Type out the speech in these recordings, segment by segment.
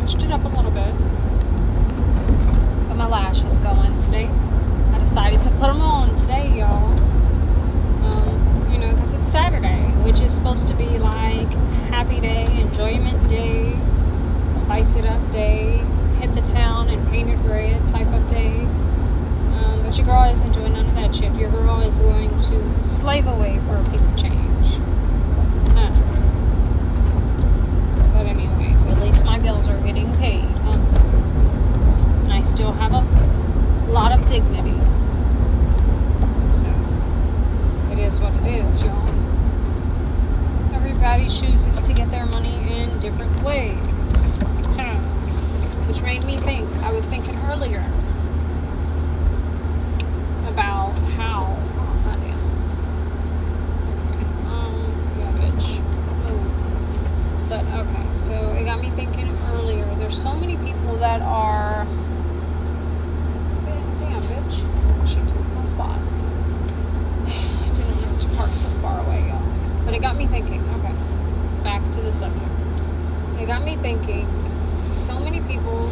touched it up a little bit. Got my lashes going today. I decided to put them on today, y'all. Because it's Saturday, which is supposed to be like happy day, enjoyment day, spice it up day, hit the town and paint it red type of day. But your girl isn't doing none of that shit. Your girl is going to slave away for a piece of change. But anyways, at least my bills are getting paid. And I still have a lot of dignity. So, it is what it is, y'all. Everybody chooses to get their money in different ways. Which made me think, I was thinking earlier about how, but okay, so it got me thinking earlier, there's so many people that are, damn bitch, she took my spot. I didn't know to park so far away, y'all. But it got me thinking, okay, back to the subject. It got me thinking, so many people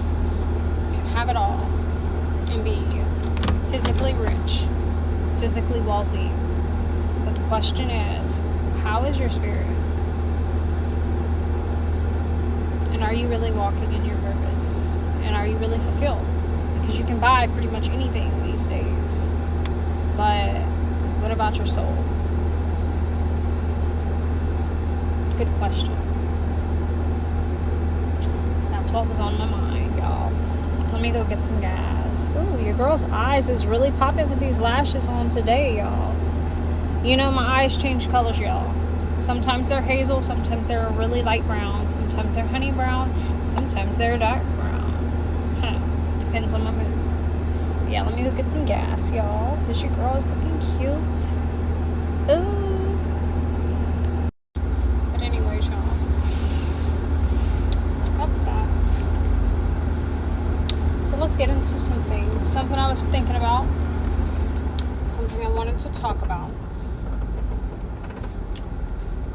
can have it all and be physically rich, physically wealthy. But the question is, how is your spirit? And are you really walking in your purpose? And are you really fulfilled? Because you can buy pretty much anything these days. But what about your soul? Good question. That's what was on my mind, y'all. Let me go get some gas. Ooh, your girl's eyes is really popping with these lashes on today, y'all. You know, my eyes change colors, y'all. Sometimes they're hazel, sometimes they're really light brown, sometimes they're honey brown, sometimes they're dark brown. Depends on my mood. Yeah, let me go get some gas, y'all, because your girl is looking cute. Ooh. But anyways, y'all, that's that. So let's get into something I was thinking about, something I wanted to talk about.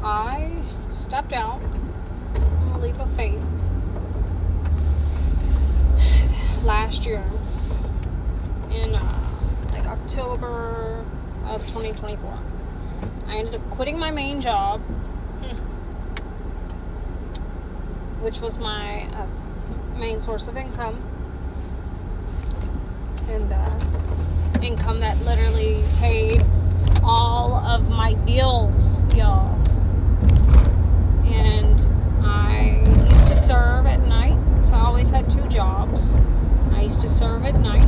I stepped out on a leap of faith last year in like October of 2024. I ended up quitting my main job, which was my main source of income, and income that literally paid all of my bills, y'all. And I used to serve at night, so I always had 2 jobs. I used to serve at night,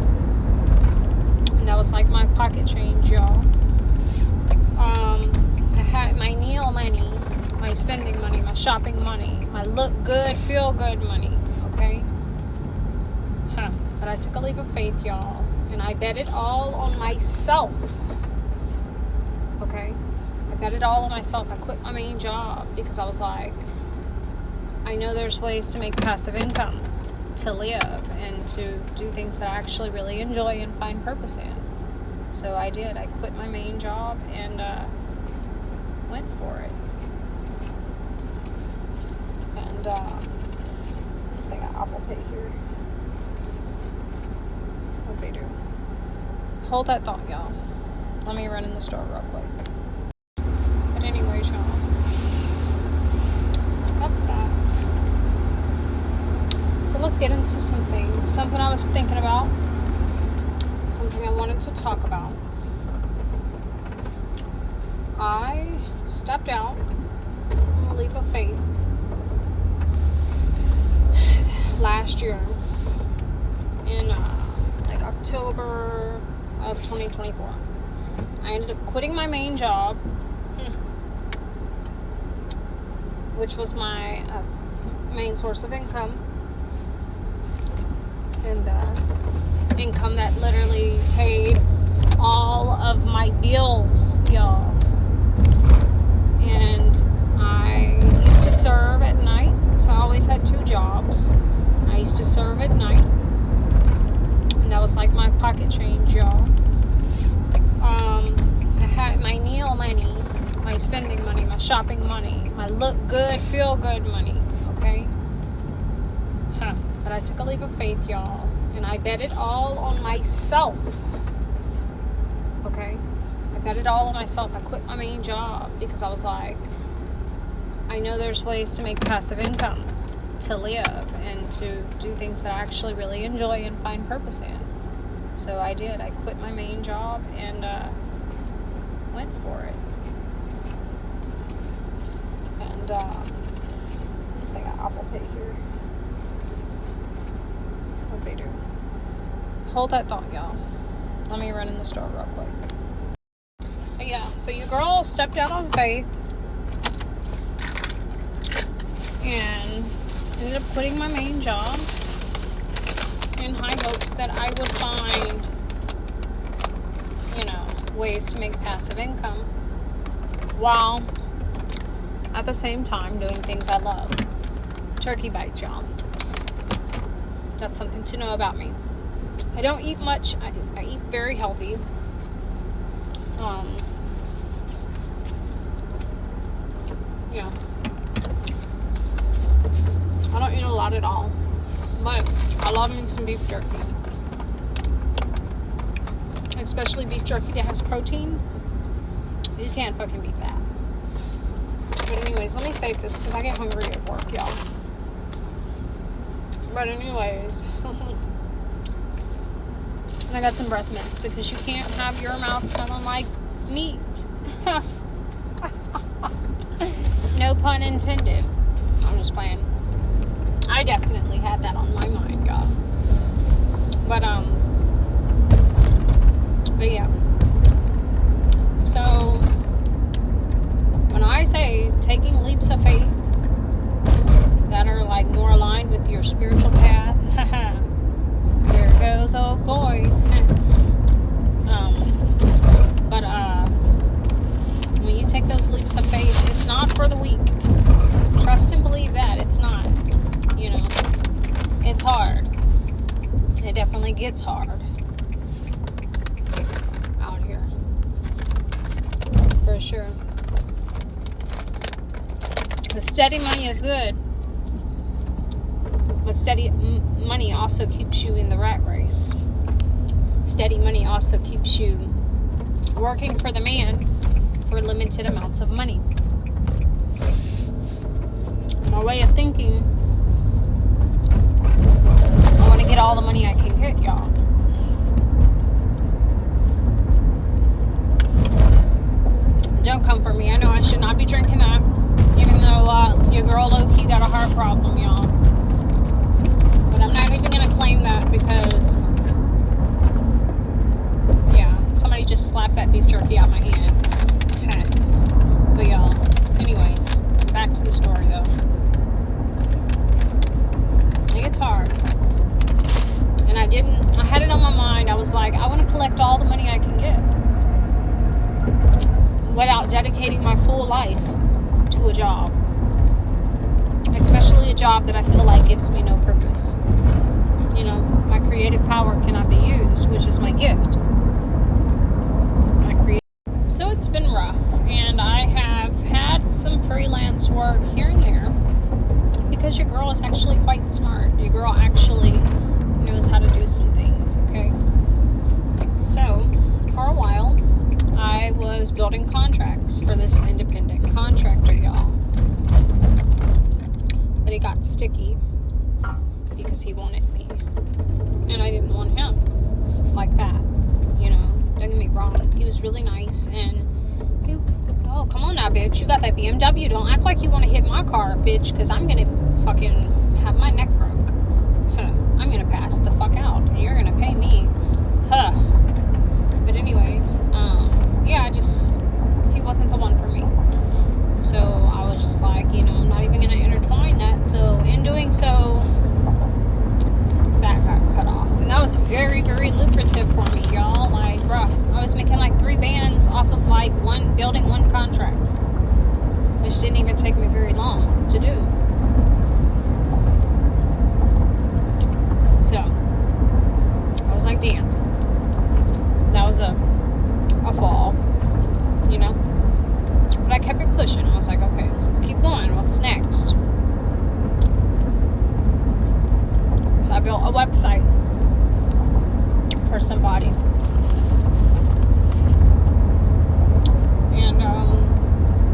and that was like my pocket change, y'all. I had my meal money, my spending money, my shopping money, my look good, feel good money, okay? But I took a leap of faith, y'all, and I bet it all on myself, okay? I bet it all on myself. I quit my main job because I was like, I know there's ways to make passive income, to live, and to do things that I actually really enjoy and find purpose in. So I did. I quit my main job and went for it. And they got Apple Pay here. What they do? Hold that thought, y'all. Let me run in the store real quick. But anyways, y'all, that's that. So let's get into something I was thinking about, something I wanted to talk about. I stepped out on a leap of faith last year in like October of 2024. I ended up quitting my main job, which was my main source of income, and income that literally paid all of my bills, y'all. And I used to serve at night, so I always had 2 jobs. I used to serve at night, and that was like my pocket change, y'all. I had my meal money, my spending money, my shopping money, my look good, feel good money, okay? But I took a leap of faith, y'all. And I bet it all on myself. Okay? I bet it all on myself. I quit my main job because I was like, I know there's ways to make passive income, to live, and to do things that I actually really enjoy and find purpose in. So I did. I quit my main job and went for it. And they got Apple Pay here. What they do? Hold that thought, y'all. Let me run in the store real quick. But yeah, so your girl stepped out on faith and ended up quitting my main job in high hopes that I would find, ways to make passive income while at the same time doing things I love. Turkey bites, y'all. That's something to know about me. I don't eat much. I eat very healthy. I don't eat a lot at all, but I love me some beef jerky. Especially beef jerky that has protein. You can't fucking beat that. But anyways, let me save this because I get hungry at work, y'all. But anyways, and I got some breath mints because you can't have your mouth smelling like meat. No pun intended. I'm just playing. I definitely had that on my mind, y'all. But yeah. So when I say taking leaps of faith that are like more aligned with your spiritual path, there goes old boy. But when you take those leaps of faith, it's not for the weak. Trust and believe that it's not. It's hard. It definitely gets hard out here, for sure. The steady money is good, but steady money also keeps you in the rat race. Steady money also keeps you working for the man for limited amounts of money. My way of thinking, I want to get all the money I can get, y'all. Don't come for me. I know I should not be drinking that, even though your girl low-key got a heart problem, y'all. But I'm not even going to claim that because, somebody just slapped that beef jerky out my hand. But y'all, anyways, back to the story though. It's hard. And I had it on my mind. I was like, I want to collect all the money I can get without dedicating my full life to a job. Especially a job that I feel like gives me no purpose. My creative power cannot be used, which is my gift. So it's been rough, and I have had some freelance work here and there because your girl is actually quite smart. Your girl actually knows how to do some things, okay? So, for a while, I was building contracts for this independent contractor, y'all. But it got sticky because he wanted me. And I didn't want him like that, Don't get me wrong. He was really nice, and oh, come on now, bitch. You got that BMW. Don't act like you want to hit my car, bitch, because I'm going to fucking have my neck broke. I'm going to pass the fuck out, and you're going to pay me. But anyways, he wasn't the one for me. So I was just like, I'm not even going to intertwine that. So in doing so, that got cut off. And that was very, very lucrative for me, y'all. Like, bruh, I was making like 3 bands off of like building one contract, which didn't even take me very long to do. So I was like, damn, that was a fall, but I kept it pushing. I was like, okay, let's keep going. What's next? built a website for somebody. And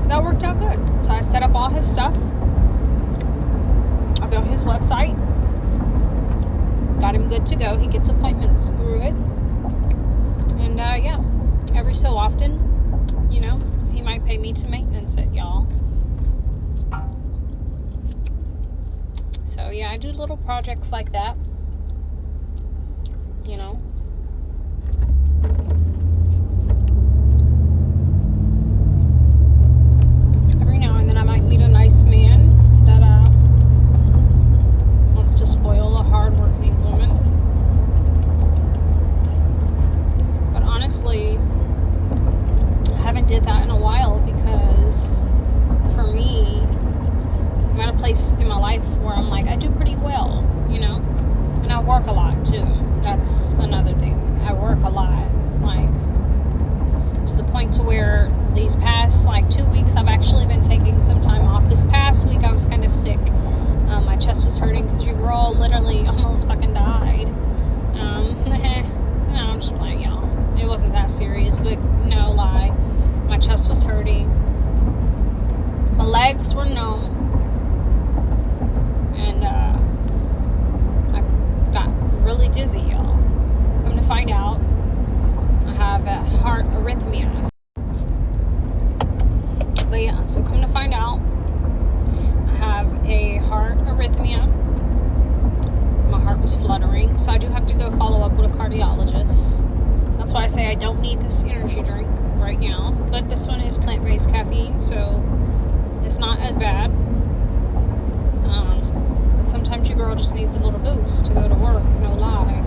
that worked out good. So I set up all his stuff. I built his website. Got him good to go. He gets appointments through it. And yeah, every so often, you know, he might pay me to maintenance it, y'all. So yeah, I do little projects like that. You know. Every now and then I might meet a nice man that wants to spoil a hard-working woman. But honestly, I haven't did that in a while because for me, I'm at a place in my life where I'm like, I do pretty well, you know? And I work a lot too. That's another thing. I work a lot, like, to the point to where these past, like, 2 weeks, I've actually been taking some time off. This past week, I was kind of sick. My chest was hurting because your girl literally almost fucking died. No, I'm just playing, y'all. It wasn't that serious, but no lie. My chest was hurting. My legs were numb. And, I got really dizzy, y'all. Come to find out, I have a heart arrhythmia. But yeah, so come to find out, I have a heart arrhythmia. My heart was fluttering, so I do have to go follow up with a cardiologist. That's why I say I don't need this energy drink right now. But this one is plant-based caffeine, so it's not as bad. But sometimes your girl just needs a little boost to go to work, no lie.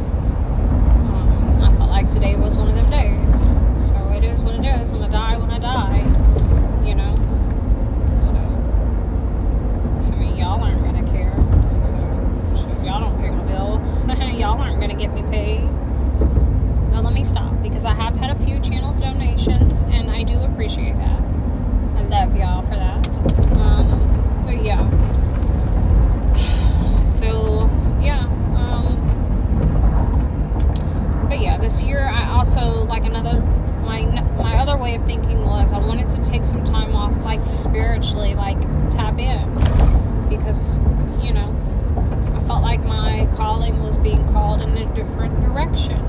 I felt like today was one of them days. So it is what it is. I'm gonna die when I die. You know? So, I mean, y'all aren't gonna care. So, y'all don't pay my bills. Y'all aren't gonna get me paid. Now let me stop, because I have had a few channel donations, and I do appreciate that. I love y'all for that. But yeah. So, yeah. But yeah, this year I also, like, my other way of thinking was I wanted to take some time off, like, to spiritually, like, tap in. Because, you know, I felt like my calling was being called in a different direction.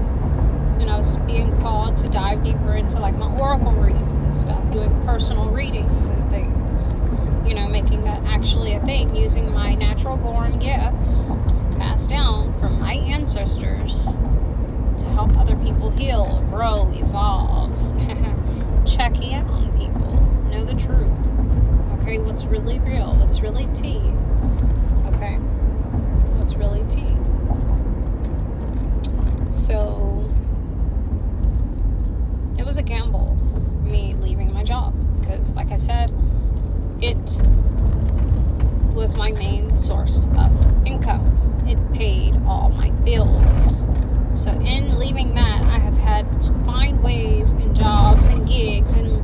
And I was being called to dive deeper into, like, my oracle reads and stuff, doing personal readings and things. You know, making that actually a thing, using my natural born gifts passed down from my ancestors to help other people heal, grow, evolve, check in on people, know the truth. Okay, what's really real, what's really tea. Okay, what's really tea. So, it was a gamble, me leaving my job, because, like I said, it was my main source of income. It paid all my bills. So in leaving that, I have had to find ways and jobs and gigs and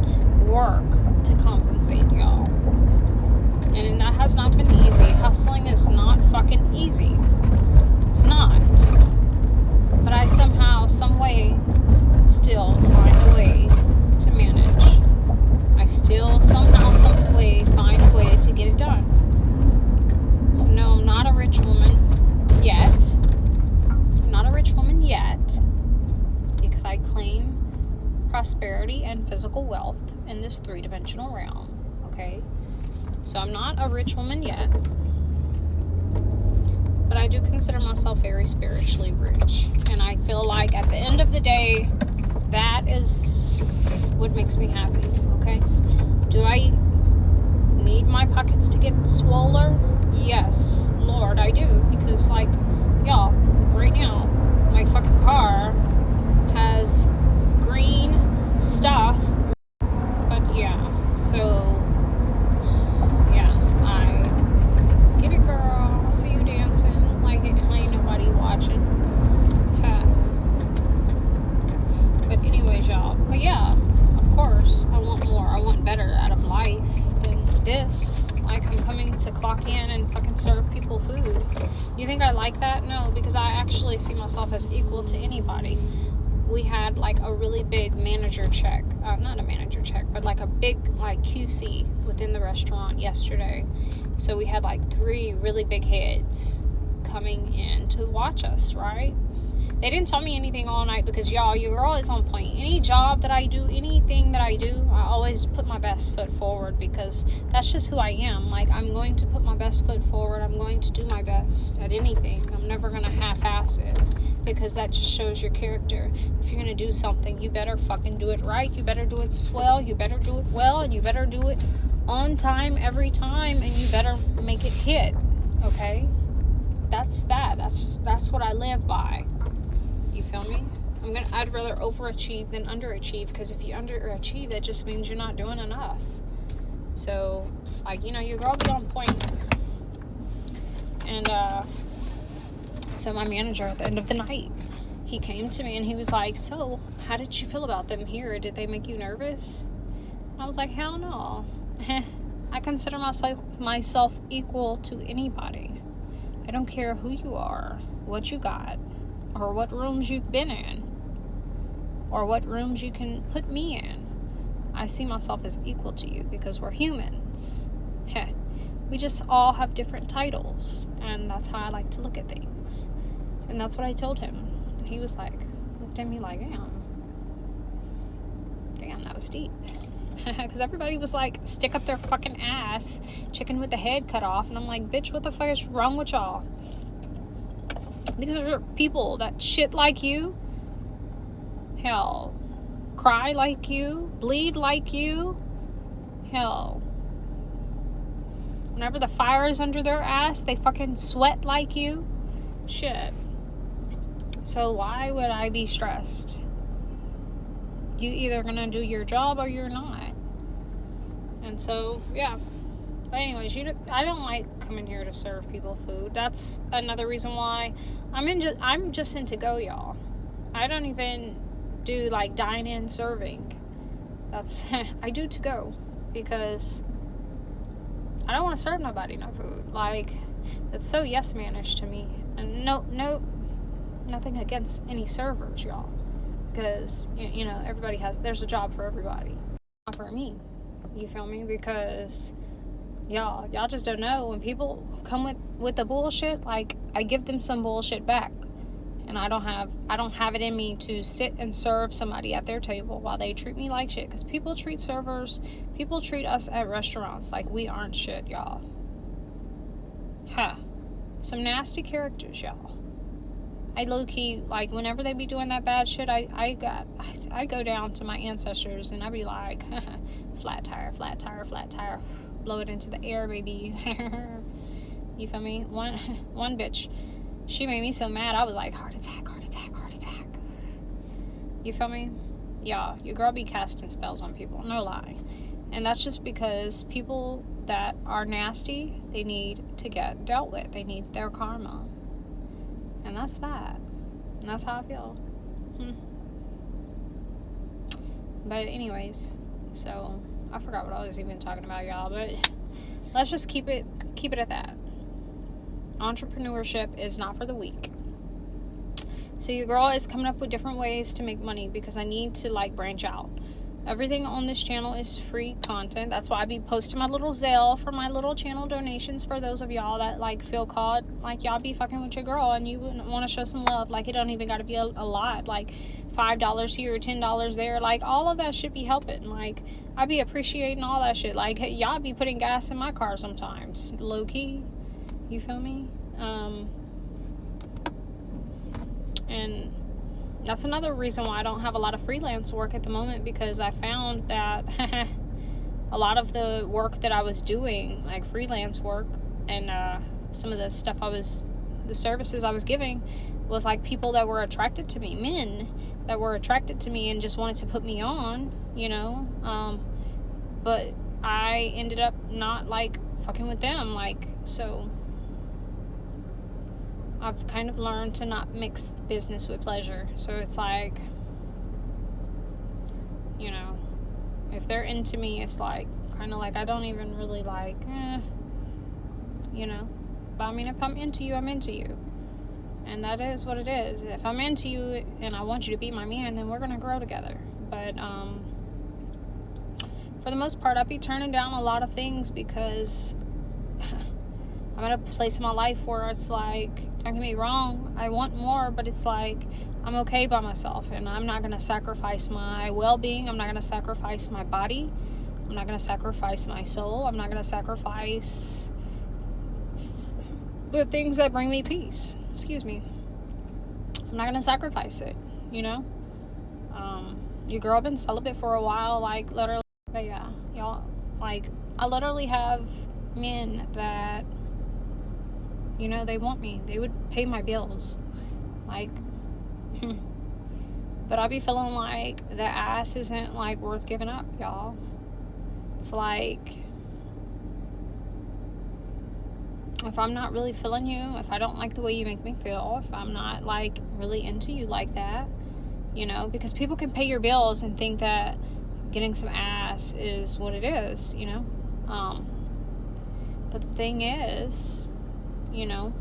work to compensate y'all. And that has not been easy. Hustling is not fucking easy. It's not. But I somehow, some way, still find a way to manage. I still somehow, some way, find a way to get it done. So no, I'm not a rich woman yet. I'm not a rich woman yet, because I claim prosperity and physical wealth in this three-dimensional realm. Okay? So I'm not a rich woman yet, but I do consider myself very spiritually rich. And I feel like at the end of the day, that is what makes me happy. Okay? Do I need my pockets to get swoller? Yes, Lord, I do. Because, like, y'all, right now, my fucking car has green stuff. But yeah, so, yeah, I get it, girl. I see you dancing. Like, ain't nobody watching. But anyways, y'all. But yeah, of course, I want more. I want better out of life than this. Like, I'm coming to clock in and fucking serve people food. You think I like that? No, because I actually see myself as equal to anybody. We had like a really big manager check, not a manager check, but like a big like QC within the restaurant yesterday. So we had like 3 really big heads coming in to watch us, right? They didn't tell me anything all night because, y'all, your girl is on point. Any job that I do, anything that I do, I always put my best foot forward because that's just who I am. Like, I'm going to put my best foot forward. I'm going to do my best at anything. I'm never going to half-ass it because that just shows your character. If you're going to do something, you better fucking do it right. You better do it swell. You better do it well. And you better do it on time every time. And you better make it hit, okay? That's that. That's what I live by. You feel me? I'd rather overachieve than underachieve, because if you underachieve, that just means you're not doing enough. So, like, you know, your girl be on point. And so my manager at the end of the night, he came to me and he was like, so how did you feel about them here? Did they make you nervous? And I was like, hell no. I consider myself equal to anybody. I don't care who you are, what you got, or what rooms you've been in, or what rooms you can put me in. I see myself as equal to you because we're humans. We just all have different titles, and that's how I like to look at things. And that's what I told him. He was like, looked at me like, damn, that was deep. Because everybody was like, stick up their fucking ass, chicken with the head cut off, and I'm like, bitch, what the fuck is wrong with y'all? These are people that shit like you, hell, cry like you, bleed like you, hell. Whenever the fire is under their ass, they fucking sweat like you. Shit. So why would I be stressed? You either gonna do your job or you're not. And so, yeah. But anyways, I don't like coming here to serve people food. That's another reason why I'm just into go, y'all. I don't even do like dine-in serving. I do to go because I don't want to serve nobody no food. Like, that's so yes manish to me. And nothing against any servers, y'all, because you know there's a job for everybody. Not for me, you feel me? Because y'all just don't know when people come with the bullshit. Like, I give them some bullshit back, and I don't have it in me to sit and serve somebody at their table while they treat me like shit. Because people treat us at restaurants like we aren't shit, y'all. Some nasty characters, y'all. I low-key, like, whenever they be doing that bad shit, I go down to my ancestors and I be like, flat tire, blow it into the air, baby. You feel me? One bitch, she made me so mad, I was like, heart attack. You feel me? Yeah, your girl be casting spells on people, no lie. And that's just because people that are nasty, they need to get dealt with. They need their karma. And that's that. And that's how I feel. But anyways, so I forgot what I was even talking about, y'all. But let's just keep it at that. Entrepreneurship is not for the weak. So your girl is coming up with different ways to make money because I need to like branch out. Everything on this channel is free content. That's why I be posting my little Zelle for my little channel donations for those of y'all that like feel called, like y'all be fucking with your girl and you want to show some love. Like, it don't even got to be a lot. Like $5 here, $10 there. Like, all of that should be helping. Like, I be appreciating all that shit. Like, y'all be putting gas in my car sometimes, low key. You feel me? And that's another reason why I don't have a lot of freelance work at the moment, because I found that a lot of the work that I was doing, like freelance work, and some of the stuff the services I was giving, was like people that were attracted to me, men that were attracted to me and just wanted to put me on, you know. But I ended up not like fucking with them, like, so I've kind of learned to not mix business with pleasure. So it's like, you know, if they're into me, it's like, kind of like, I don't even really like, you know. But I mean, if I'm into you, I'm into you. And that is what it is. If I'm into you and I want you to be my man, then we're going to grow together. But for the most part, I'll be turning down a lot of things because I'm at a place in my life where it's like, don't get me wrong, I want more, but it's like, I'm okay by myself, and I'm not going to sacrifice my well-being. I'm not going to sacrifice my body. I'm not going to sacrifice my soul. I'm not going to sacrifice the things that bring me peace. Excuse me. I'm not going to sacrifice it, you know? Your girl been celibate for a while, like, literally. But yeah, y'all, like, I literally have men that, you know, they want me. They would pay my bills. Like, but I be feeling like the ass isn't, like, worth giving up, y'all. It's like, if I'm not really feeling you, if I don't like the way you make me feel, if I'm not, like, really into you like that, you know, because people can pay your bills and think that getting some ass is what it is, you know. But the thing is, you know,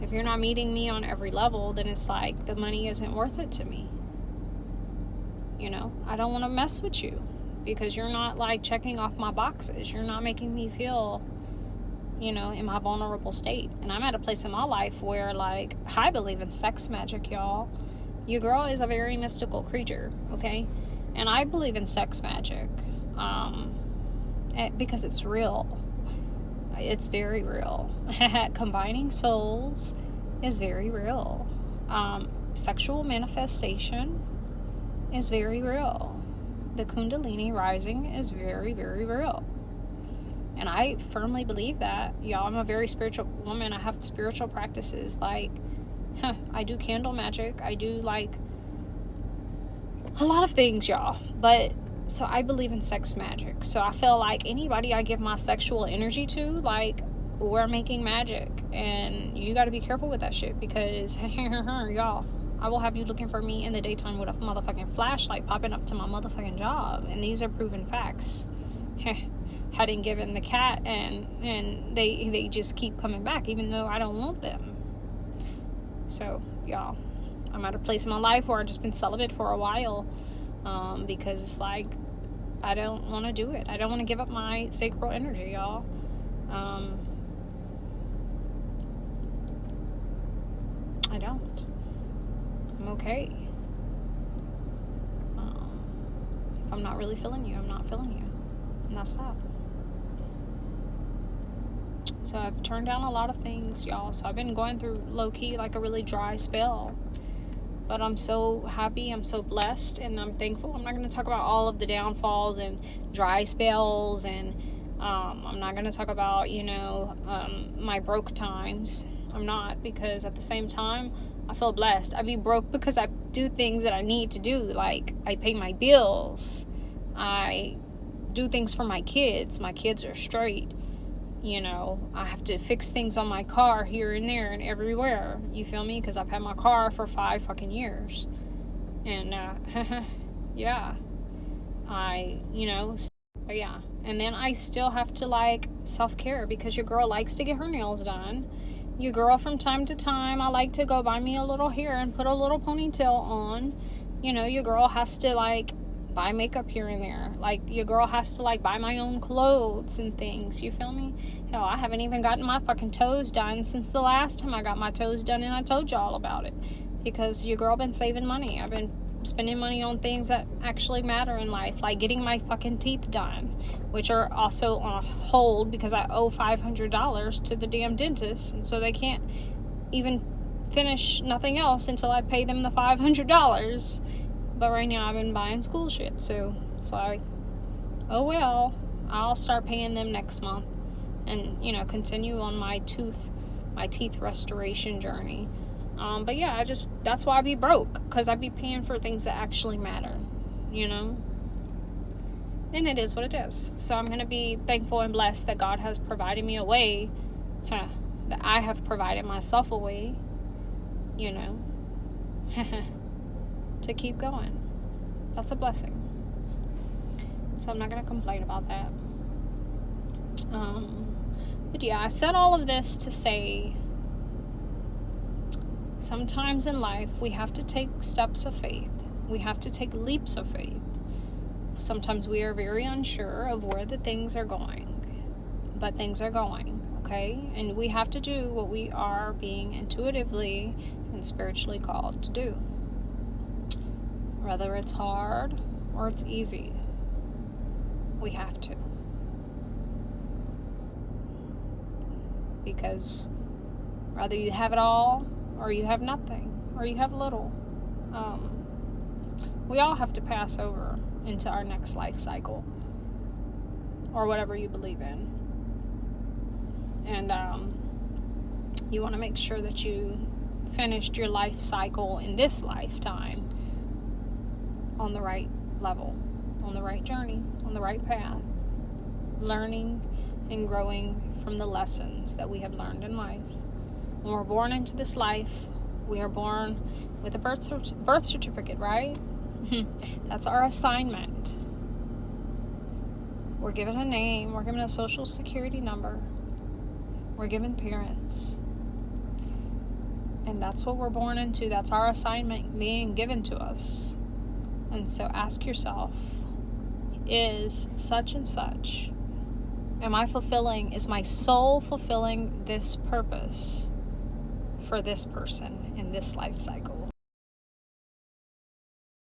if you're not meeting me on every level, then it's like the money isn't worth it to me. You know, I don't want to mess with you because you're not, like, checking off my boxes. You're not making me feel, you know, in my vulnerable state. And I'm at a place in my life where, like, I believe in sex magic, y'all. Your girl is a very mystical creature, okay? And I believe in sex magic because it's real. It's very real. Combining souls is very real. Sexual manifestation is very real. The Kundalini rising is very, very real. And I firmly believe that. Y'all, I'm a very spiritual woman. I have spiritual practices. Like, I do candle magic. I do, like, a lot of things, y'all. But, so I believe in sex magic. So I feel like anybody I give my sexual energy to, like, we're making magic. And you got to be careful with that shit because, y'all, I will have you looking for me in the daytime with a motherfucking flashlight popping up to my motherfucking job. And these are proven facts. Hadn't given the cat, and they just keep coming back even though I don't want them. So, y'all, I'm at a place in my life where I've just been celibate for a while because it's like, I don't want to do it. I don't want to give up my sacral energy, y'all. I don't. I'm okay. If I'm not really feeling you, I'm not feeling you. And that's that. So I've turned down a lot of things, y'all. So I've been going through low-key like a really dry spell. But I'm so happy. I'm so blessed. And I'm thankful. I'm not going to talk about all of the downfalls and dry spells. And I'm not going to talk about, you know, my broke times. I'm not. Because at the same time, I feel blessed. I be broke because I do things that I need to do. Like, I pay my bills. I do things for my kids. My kids are straight. You know, I have to fix things on my car here and there and everywhere. You feel me? Because I've had my car for 5 fucking years. And, yeah. You know, but yeah. And then I still have to, like, self-care because your girl likes to get her nails done. Your girl, from time to time, I like to go buy me a little hair and put a little ponytail on. You know, your girl has to, like, buy makeup here and there. Like, your girl has to, like, buy my own clothes and things. You feel me? Hell, I haven't even gotten my fucking toes done since the last time I got my toes done, and I told y'all about it. Because your girl been saving money. I've been spending money on things that actually matter in life. Like getting my fucking teeth done. Which are also on hold because I owe $500 to the damn dentist. And so they can't even finish nothing else until I pay them the $500. But right now I've been buying school shit, so it's like, oh well, I'll start paying them next month and, you know, continue on my teeth restoration journey. But yeah, that's why I be broke, because I be paying for things that actually matter, you know? And it is what it is. So I'm going to be thankful and blessed that God has provided me a way, that I have provided myself a way, you know? To keep going. That's a blessing. So I'm not going to complain about that. But yeah, I said all of this to say sometimes in life we have to take steps of faith. We have to take leaps of faith. Sometimes we are very unsure of where the things are going, but things are going, okay? And we have to do what we are being intuitively and spiritually called to do. Whether it's hard or it's easy, we have to. Because whether you have it all or you have nothing or you have little, we all have to pass over into our next life cycle or whatever you believe in. And you want to make sure that you finished your life cycle in this lifetime on the right level, on the right journey, on the right path, learning and growing from the lessons that we have learned in life. When we're born into this life, we are born with a birth certificate, right? That's our assignment. We're given a name, we're given a social security number, we're given parents. And that's what we're born into. That's our assignment being given to us. And so ask yourself, is such and such, is my soul fulfilling this purpose for this person in this life cycle?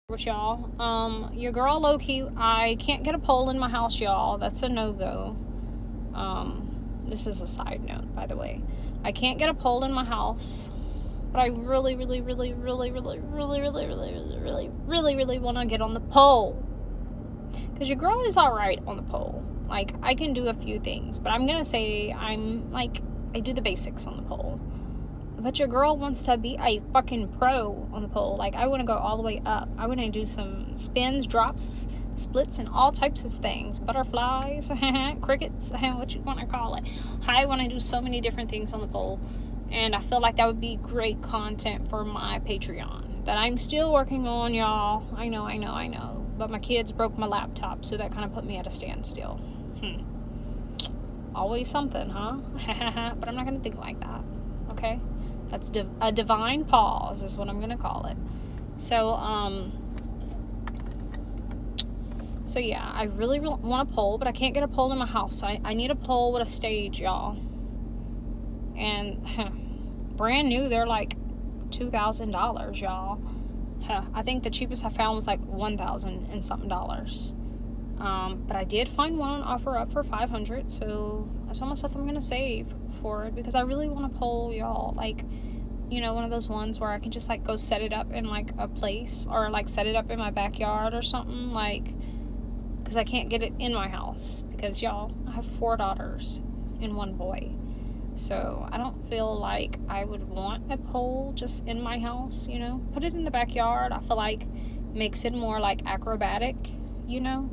With y'all, your girl low-key, I can't get a pole in my house, y'all. That's a no-go. This is a side note, by the way. I can't get a pole in my house, but I really want to get on the pole. Because your girl is alright on the pole. Like, I can do a few things, but I'm going to say I do the basics on the pole. But your girl wants to be a fucking pro on the pole. Like, I want to go all the way up. I want to do some spins, drops, splits, and all types of things. Butterflies, crickets, what you want to call it. I want to do so many different things on the pole. And I feel like that would be great content for my Patreon that I'm still working on, y'all. I know. But my kids broke my laptop, so that kind of put me at a standstill. Always something, huh? But I'm not going to think like that, okay? That's a divine pause is what I'm going to call it. So yeah, I really want a pole, but I can't get a pole in my house. So I need a pole with a stage, y'all. And brand new, they're like $2,000, y'all. I think the cheapest I found was like $1,000 and something dollars. But I did find one on OfferUp for $500, so I told myself I'm gonna save for it because I really want a pole, y'all. Like, you know, one of those ones where I can just like go set it up in like a place or like set it up in my backyard or something, like, because I can't get it in my house because, y'all, I have 4 daughters and 1 boy. So I don't feel like I would want a pole just in my house, you know. Put it in the backyard. I feel like makes it more like acrobatic, you know.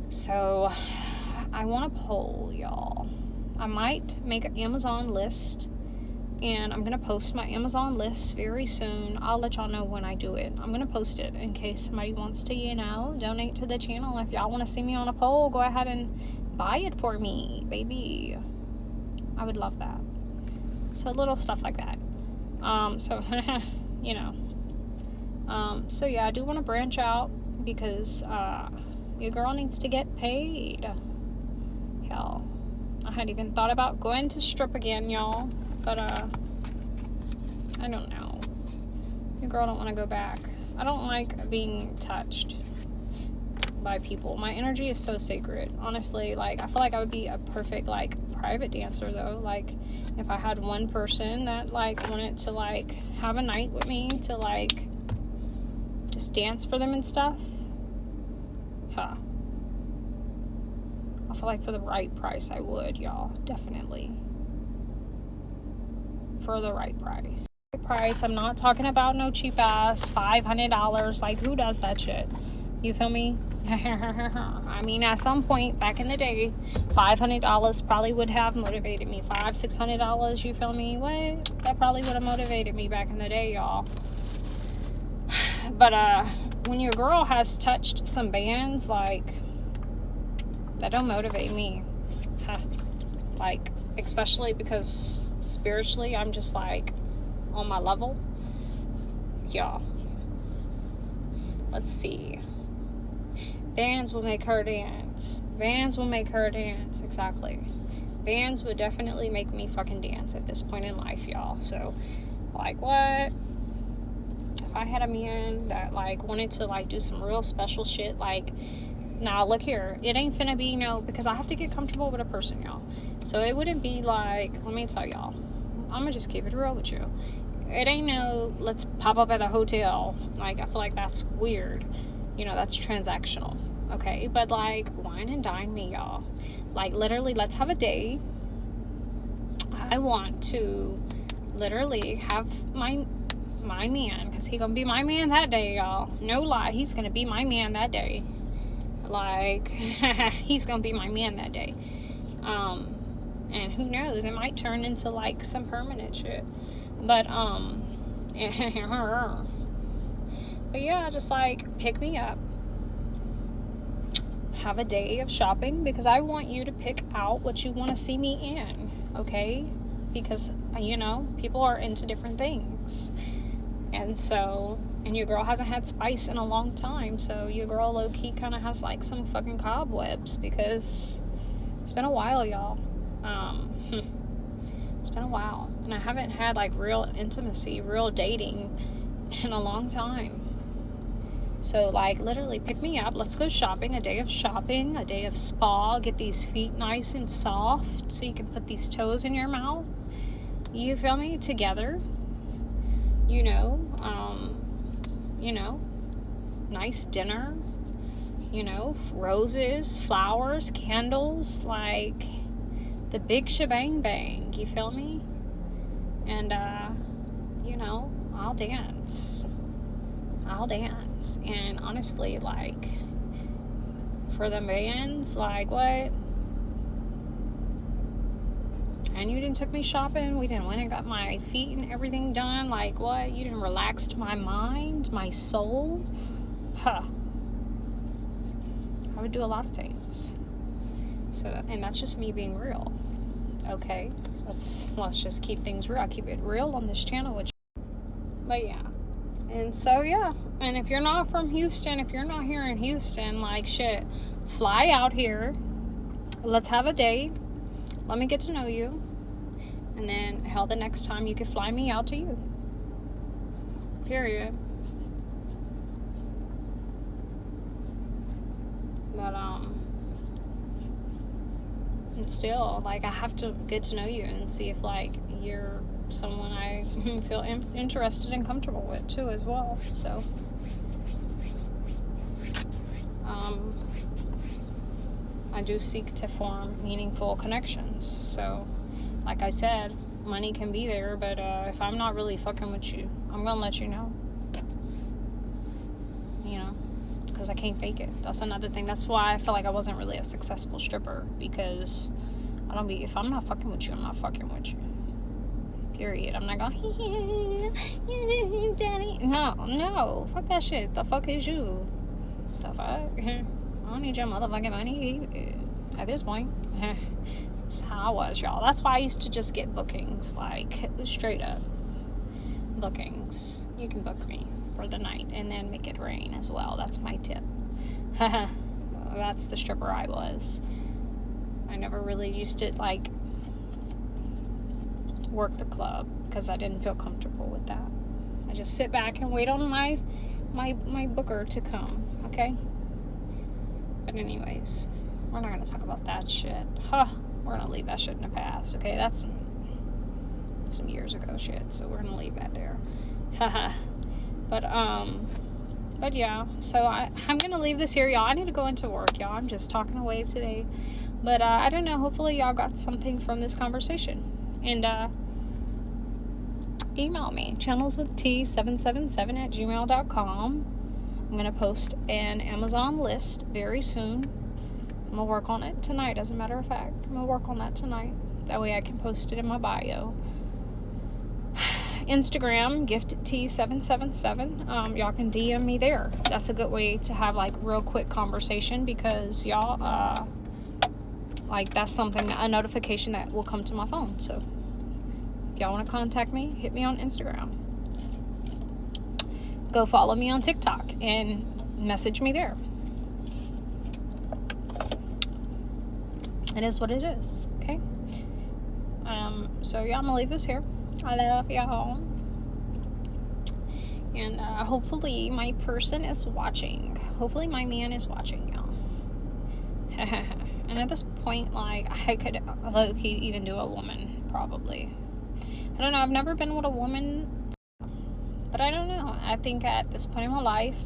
So I want a pole, y'all. I might make an Amazon list, and I'm going to post my Amazon list very soon. I'll let y'all know when I do it. I'm going to post it in case somebody wants to, you know, donate to the channel. If y'all want to see me on a pole, go ahead and buy it for me, baby. I would love that. So little stuff like that. So, you know. So yeah, I do want to branch out because your girl needs to get paid. Hell, I hadn't even thought about going to strip again, y'all. But, I don't know. Your girl don't want to go back. I don't like being touched by people. My energy is so sacred. Honestly, like, I feel like I would be a perfect, like, private dancer, though. Like, if I had one person that, like, wanted to, like, have a night with me to, like, just dance for them and stuff. I feel like for the right price, I would, y'all. Definitely. For the right price. I'm not talking about no cheap ass $500. Like, who does that shit? You feel me? I mean, at some point back in the day, $500 probably would have motivated me. $600, you feel me? What? That probably would have motivated me back in the day, y'all. But when your girl has touched some bands, like, that don't motivate me. Like, especially because spiritually, I'm just like on my level. Yeah. Let's see. Bands will make her dance. Bands will make her dance. Exactly. Bands would definitely make me fucking dance at this point in life, y'all. So, like, what? If I had a man that, like, wanted to, like, do some real special shit, like, now, look here. It ain't finna be, because I have to get comfortable with a person, y'all. So, it wouldn't be like, let me tell y'all. I'm gonna just keep it real with you. It ain't no, let's pop up at a hotel. Like, I feel like that's weird. That's transactional. Okay? But, like, wine and dine me, y'all. Like, literally, let's have a day. I want to literally have my man, because he gonna be my man that day, y'all. No lie, he's gonna be my man that day. Like, he's gonna be my man that day. And who knows, it might turn into, like, some permanent shit. But, but yeah, just, like, pick me up. Have a day of shopping, because I want you to pick out what you want to see me in, okay? Because, people are into different things. And so, and your girl hasn't had spice in a long time, so your girl low-key kind of has, like, some fucking cobwebs, because it's been a while, y'all. It's been a while, and I haven't had, like, real intimacy, real dating in a long time. So, like, literally pick me up. Let's go shopping. A day of shopping. A day of spa. Get these feet nice and soft so you can put these toes in your mouth. You feel me? Together. Nice dinner. Roses, flowers, candles. Like, the big shebang bang. You feel me? And, I'll dance. And honestly, like, for the bands, like, what? And you didn't took me shopping. We didn't went and got my feet and everything done. Like, what? You didn't relaxed my mind, my soul. Huh. I would do a lot of things. So, and that's just me being real. Okay, let's just keep things real. I keep it real on this channel, but yeah. And so, yeah. And if you're not from Houston, if you're not here in Houston, like, shit, fly out here. Let's have a date. Let me get to know you. And then, hell, the next time you can fly me out to you. Period. But, and still, like, I have to get to know you and see if, like, you're someone I feel interested and comfortable with too as well. So I do seek to form meaningful connections. So, like I said, money can be there, but if I'm not really fucking with you, I'm gonna let you know. Because I can't fake it. That's another thing. That's why I feel like I wasn't really a successful stripper, because if I'm not fucking with you, I'm not fucking with you. Period. I'm not going, yeah, daddy. No. Fuck that shit. The fuck is you? The fuck? I don't need your motherfucking money at this point. That's how I was, y'all. That's why I used to just get bookings, like, straight up bookings. You can book me for the night and then make it rain as well. That's my tip. That's the stripper I was. I never really used to, like, work the club because I didn't feel comfortable with that. I just sit back and wait on my booker to come, okay? But anyways, we're not going to talk about that shit. We're going to leave that shit in the past, okay? That's some years ago shit, so we're going to leave that there. But yeah, so I'm going to leave this here, y'all. I need to go into work, y'all. I'm just talking away today. But I don't know, hopefully y'all got something from this conversation. And email me, channelswitht777@gmail.com. I'm going to post an Amazon list very soon. I'm going to work on it tonight, as a matter of fact. I'm going to work on that tonight. That way I can post it in my bio. Instagram, gifttT777. Y'all can DM me there. That's a good way to have, like, real quick conversation, because y'all, Like, that's something, a notification that will come to my phone. So if y'all want to contact me, hit me on Instagram. Go follow me on TikTok and message me there. It is what it is, okay? So yeah, I'm gonna leave this here. I love y'all. And hopefully my person is watching. Hopefully my man is watching, y'all. And at this point, like, I could low-key even do a woman, probably. I don't know, I've never been with a woman, but I don't know. I think at this point in my life,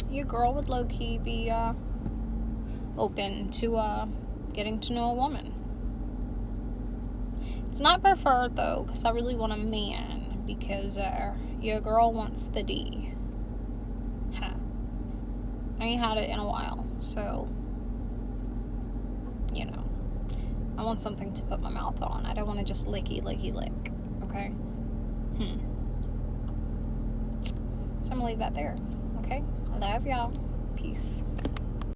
your girl would low-key be open to getting to know a woman. It's not preferred, though, because I really want a man, because your girl wants the D. I ain't had it in a while, so, you know, I want something to put my mouth on. I don't want to just lick, okay? So I'm gonna leave that there, okay? I love y'all. Peace.